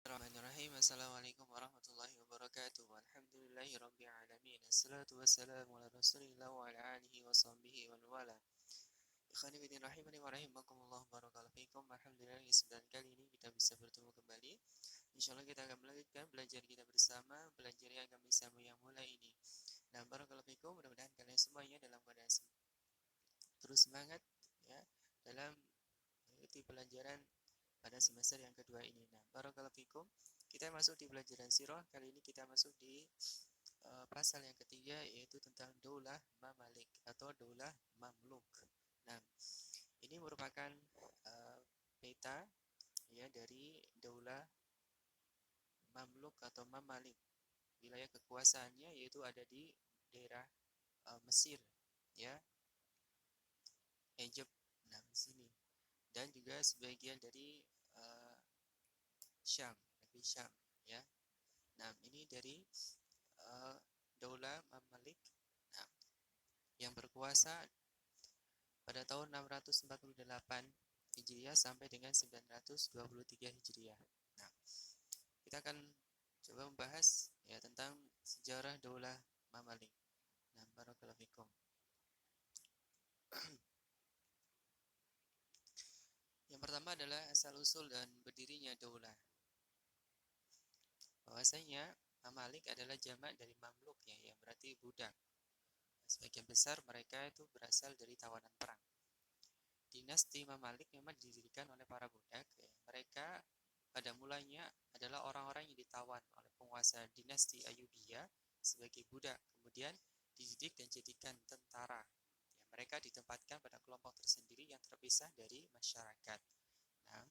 Bismillahirrahmanirrahim. Assalamualaikum warahmatullahi wabarakatuh. Alhamdulillahi rabbil alamin. Assalatu wassalamu ala Rasulillah wa ala alihi wa sahbihi wa wala. Ikhwani fillah rahimani wa rahimakumullah barakallahu fikum. Alhamdulillah di kesempatan kali ini kita bisa bertemu kembali. Insyaallah kita akan melanjutkan belajar kita bersama, belajar yang agama Islam yang mulai ini. Nah, barakallahu fikum, mudah-mudahan kalian semuanya dalam keadaan terus semangat ya dalam mengikuti pelajaran pada semester yang kedua ini. Nah, barakallahu fikum. Kita masuk di pelajaran sirah. Kali ini kita masuk di pasal yang ketiga yaitu tentang Daulah Mamalik atau Daulah Mamluk. Nah, ini merupakan peta ya dari Daulah Mamluk atau Mamalik. Wilayah kekuasaannya yaitu ada di daerah Mesir ya, Egypt. Nah, di sini dan juga sebagian dari Syam, negeri Syam ya. Nah, ini dari Daulah Mamalik nah, yang berkuasa pada tahun 648 Hijriah sampai dengan 923 Hijriah. Nah, kita akan coba membahas ya tentang sejarah Daulah Mamalik. Nah, barakallahu fikum. Yang pertama adalah asal-usul dan berdirinya daulah. Bahwasanya Mamalik adalah jamak dari mamluk ya, yang berarti budak. Sebagian besar mereka itu berasal dari tawanan perang. Dinasti Mamalik memang didirikan oleh para budak. Ya. Mereka pada mulanya adalah orang-orang yang ditawan oleh penguasa dinasti Ayyubiyah sebagai budak. Kemudian dididik dan jadikan tentara. Ya, mereka ditempatkan pada kelompok tersendiri yang terpisah dari masyarakat. Nah,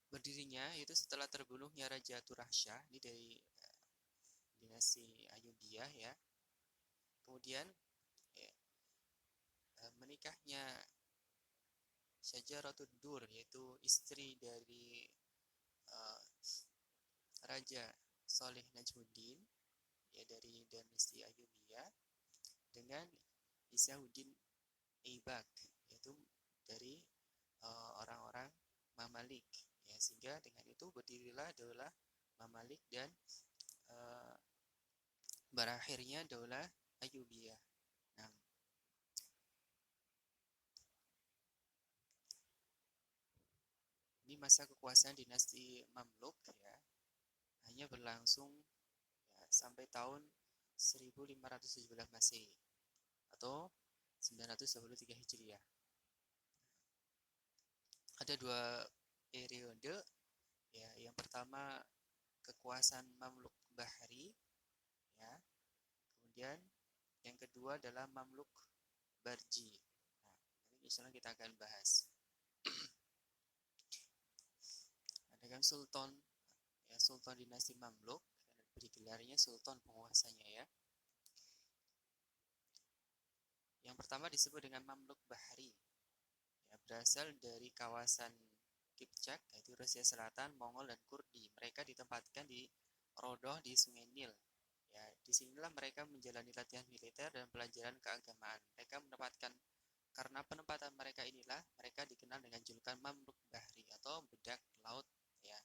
berdirinya itu setelah terbunuhnya Raja Turahsyah, ini dari dinasti Ayyubiyah ya. Kemudian ya, menikahnya Syajaratud Dur, yaitu istri dari uh, Raja Saleh Najmuddin ya, dari dinasti Ayyubiyah, dengan Isahuddin Aibak, yaitu dari orang-orang Mamalik ya, sehingga dengan itu berdirilah daulah Mamalik dan uh, berakhirnya daulah Ayyubiyah. Nah, ini masa kekuasaan dinasti Mamluk ya, hanya berlangsung ya, sampai tahun 1517 Masehi atau 923 Hijriah. Ada dua periode ya. Yang pertama kekuasaan Mamluk Bahri ya. Kemudian yang kedua adalah Mamluk Barji. Nah, nanti misalnya kita akan bahas. Ada kan Sultan ya, Sultan dinasti Mamluk, beri gelarnya Sultan penguasanya ya. Yang pertama disebut dengan Mamluk Bahri. Ya, berasal dari kawasan Kipchak, yaitu Rusia Selatan, Mongol dan Kurdi. Mereka ditempatkan di Rodoh di Sungai Nil. Ya, disinilah mereka menjalani latihan militer dan pelajaran keagamaan. Mereka menempatkan karena penempatan mereka inilah mereka dikenal dengan julukan Mamluk Bahri atau budak laut ya.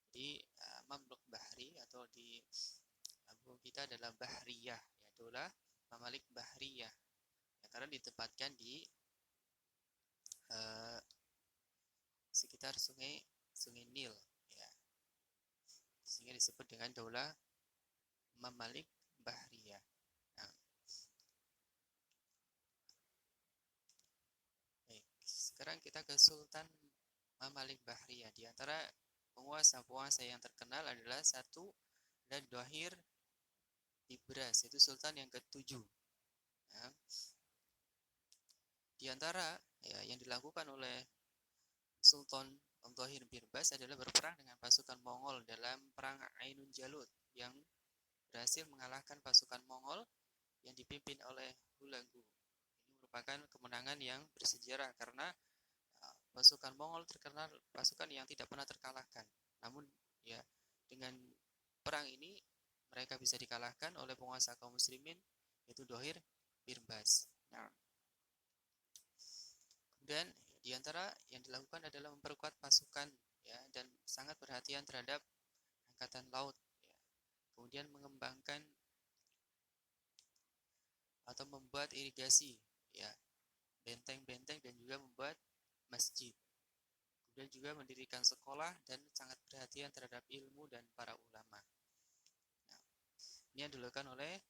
Jadi Mamluk Bahri atau di buku kita adalah Bahriyah ya, itulah Mamalik Bahriyah ya, karena ditempatkan di uh, sekitar sungai Nil ya, sehingga disebut dengan Daulah Mamalik Bahriyah. Nah, baik. Sekarang kita ke Sultan Mamalik Bahriyah. Di antara penguasa-penguasa yang terkenal adalah satu dan Dohir Ibras, itu Sultan yang ke-7. Nah, di antara ya, yang dilakukan oleh Sultan Dohir Birbas adalah berperang dengan pasukan Mongol dalam perang Ainun Jalut yang berhasil mengalahkan pasukan Mongol yang dipimpin oleh Hulagu. Ini merupakan kemenangan yang bersejarah karena pasukan Mongol terkenal pasukan yang tidak pernah terkalahkan. Namun ya, dengan perang ini mereka bisa dikalahkan oleh penguasa kaum muslimin yaitu Dohir Birbas. Nah, kemudian di antara yang dilakukan adalah memperkuat pasukan ya, dan sangat perhatian terhadap angkatan laut, ya. Kemudian mengembangkan atau membuat irigasi, ya, benteng-benteng, dan juga membuat masjid. Kemudian juga mendirikan sekolah dan sangat perhatian terhadap ilmu dan para ulama. Nah, ini yang dilakukan oleh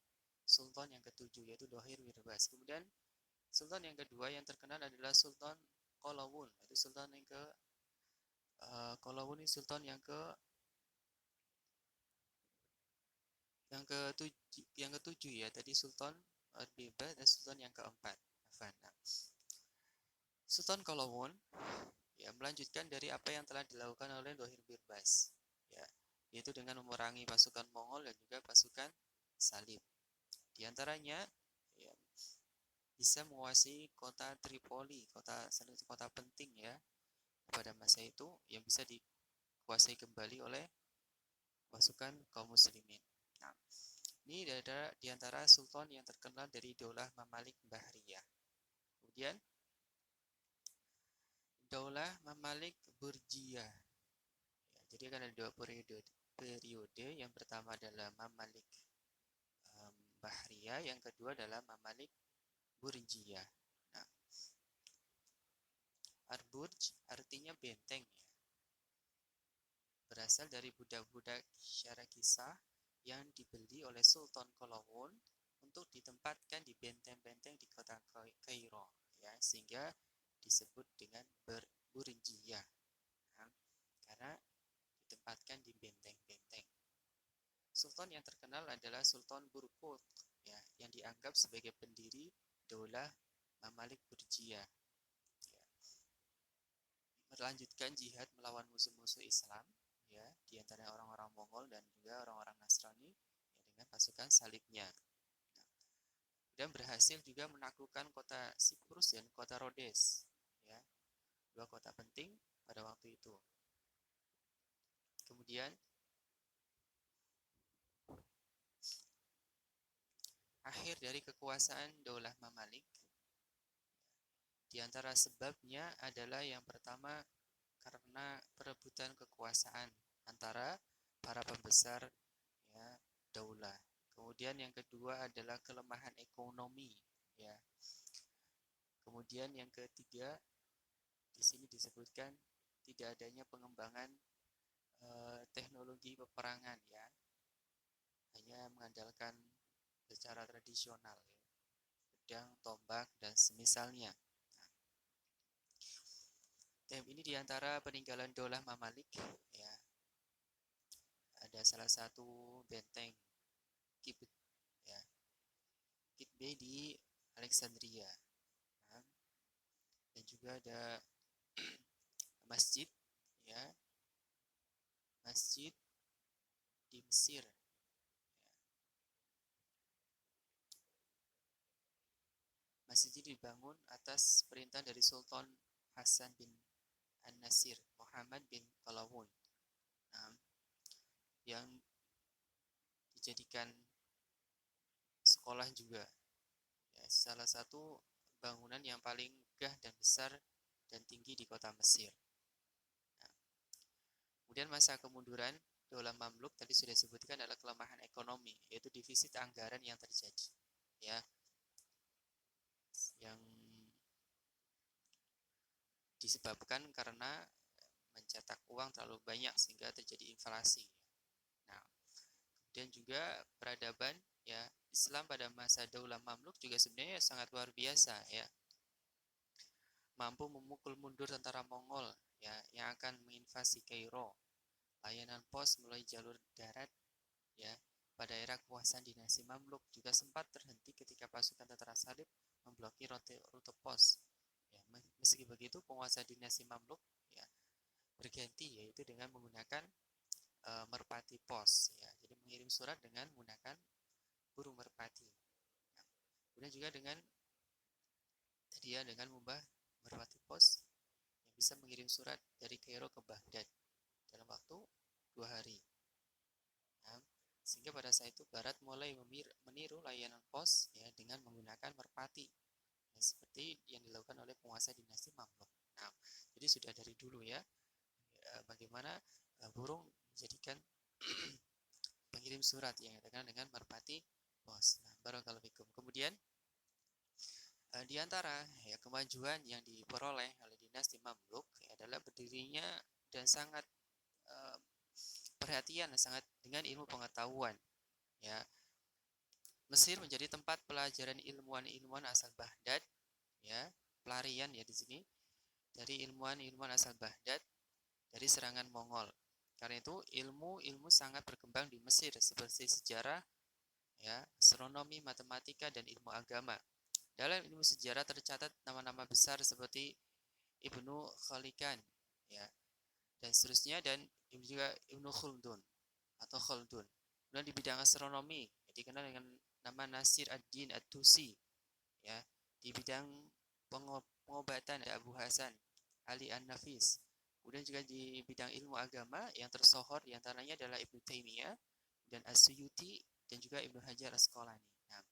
Sultan yang ketujuh, yaitu Dohir Wirbas. Kemudian Sultan yang kedua yang terkenal adalah Sultan Qalawun. Itu Sultan yang ke Qalawun ini Sultan yang ketujuh, ya. Tadi Sultan Wirbas dan Sultan yang keempat. Nah, Sultan Qalawun, ya, melanjutkan dari apa yang telah dilakukan oleh Dohir Wirbas, ya, yaitu dengan memerangi pasukan Mongol dan juga pasukan Salib. Di antaranya, ya, bisa menguasai kota Tripoli, salah satu kota penting, ya, pada masa itu, yang bisa dikuasai kembali oleh pasukan kaum muslimin. Nah, ini adalah di antara sultan yang terkenal dari Daulah Mamalik Bahriyah. Kemudian Daulah Mamalik Burjiyah. Ya, jadi akan ada dua periode. Yang pertama adalah Mamalik Bahriyah, yang kedua adalah Mamalik Burjiyah. Nah, Ar-Burj artinya benteng, ya. Berasal dari budak-budak Syarakisah yang dibeli oleh Sultan Qalawun untuk ditempatkan di benteng-benteng di kota Kairo, ya, sehingga disebut dengan Burjiyah, ya, karena ditempatkan di benteng-benteng. Sultan yang terkenal adalah Sultan Burkut, ya, yang dianggap sebagai pendiri Daulah Mamalik Burjiyah, ya. Melanjutkan jihad melawan musuh-musuh Islam, ya, di antara orang-orang Mongol dan juga orang-orang Nasrani, ya, dengan pasukan salibnya. Nah, dan berhasil juga menaklukkan kota Siprus dan kota Rhodes, ya, dua kota penting pada waktu itu. Kemudian akhir dari kekuasaan Daulah Mamalik, di antara sebabnya adalah yang pertama karena perebutan kekuasaan antara para pembesar, ya, daulah. Kemudian yang kedua adalah kelemahan ekonomi, ya. Kemudian yang ketiga di sini disebutkan tidak adanya pengembangan teknologi peperangan, ya. Hanya mengandalkan secara tradisional, ya, pedang, tombak, dan semisalnya. Ini diantara peninggalan Daulah Mamalik, ya. Ada salah satu benteng Kibet, ya, Kitbe di Alexandria. Nah, dan juga ada masjid, ya, masjid di Mesir, ya. Masjid ini dibangun atas perintah dari Sultan Hasan bin An-Nasir Muhammad bin Qalawun, nah, yang dijadikan sekolah juga, ya, salah satu bangunan yang paling megah dan besar dan tinggi di kota Mesir. Nah, kemudian masa kemunduran Daulah Mamluk tadi sudah disebutkan adalah kelemahan ekonomi, yaitu defisit anggaran yang terjadi, ya, yang disebabkan karena mencetak uang terlalu banyak sehingga terjadi inflasi. Nah, kemudian juga peradaban, ya, Islam pada masa Daulah Mamluk juga sebenarnya sangat luar biasa, ya. Mampu memukul mundur tentara Mongol, ya, yang akan menginvasi Kairo. Layanan pos melalui jalur darat, ya, pada era kekuasaan dinasti Mamluk juga sempat terhenti ketika pasukan tentara Salib memblokir rute pos. Ya, meski begitu penguasa dinasti Mamluk, ya, berganti, yaitu dengan menggunakan merpati pos, ya. Jadi mengirim surat dengan menggunakan burung merpati. Nah, kemudian juga dengan mengubah merpati pos yang bisa mengirim surat dari Kairo ke Baghdad dalam waktu 2 hari. Nah, sehingga pada saat itu Barat mulai meniru layanan pos, ya, dengan menggunakan merpati, ya, seperti yang dilakukan oleh penguasa dinasti Mamluk. Nah, jadi sudah dari dulu, ya, bagaimana burung menjadikan pengirim surat yang dikatakan dengan merpati pos. Nah, barakallahu fikum. Kemudian di antara ya kemajuan yang diperoleh oleh dinasti Mamluk adalah berdirinya dan sangat eh, perhatian sangat dengan ilmu pengetahuan. Ya, Mesir menjadi tempat pelajaran ilmuwan-ilmuwan asal Baghdad, ya, pelarian ya di sini dari ilmuwan-ilmuwan asal Baghdad dari serangan Mongol. Karena itu ilmu sangat berkembang di Mesir seperti sejarah, ya, astronomi, matematika dan ilmu agama. Dalam ilmu sejarah tercatat nama-nama besar seperti Ibnu Khalikan, ya, dan seterusnya, dan juga Ibnu Khaldun atau Khaldun. Kemudian di bidang astronomi dikenal dengan nama Nasir ad-Din at-Tusi, ya. Di bidang pengobatan Abu Hasan Ali An-Nafis. Kemudian juga di bidang ilmu agama yang tersohor diantaranya adalah Ibnu Taimiyah dan As-Suyuti dan juga Ibnu Hajar Asqalani. Nah,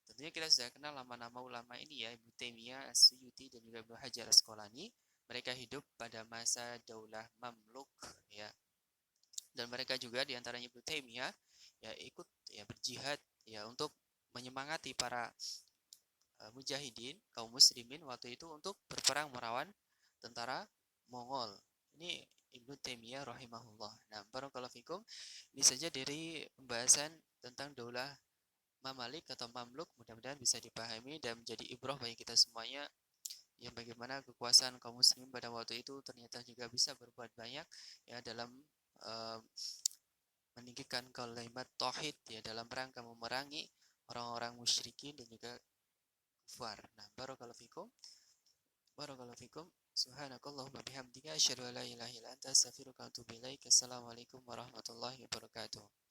tentunya kita sudah kenal nama-nama ulama ini ya, Ibnu Taimiyah, As-Suyuti dan juga Ibnu Hajar Asqalani. Mereka hidup pada masa Daulah Mamluk, ya. Dan mereka juga diantaranya Ibnu Taimiyah ya ikut ya berjihad ya untuk menyemangati para mujahidin kaum muslimin waktu itu untuk berperang melawan tentara Mongol. Ini Ibnu Taimiyah rahimahullah. Nah, barakallahu fikum. Ini saja dari pembahasan tentang daulah Mamalik atau Mamluk, mudah-mudahan bisa dipahami dan menjadi ibrah bagi kita semuanya yang bagaimana kekuasaan kaum muslimin pada waktu itu ternyata juga bisa berbuat banyak ya dalam uh, meninggikan kalimat tauhid ya dalam rangka memerangi orang-orang musyrikin dan juga kufar. Nah, barakallahu fikum. Barakallahu fikum. Subhanakallahumma bihamdika asyhadu an la ilaha illa anta astaghfiruka wa atubu ilaik. Assalamualaikum warahmatullahi wabarakatuh.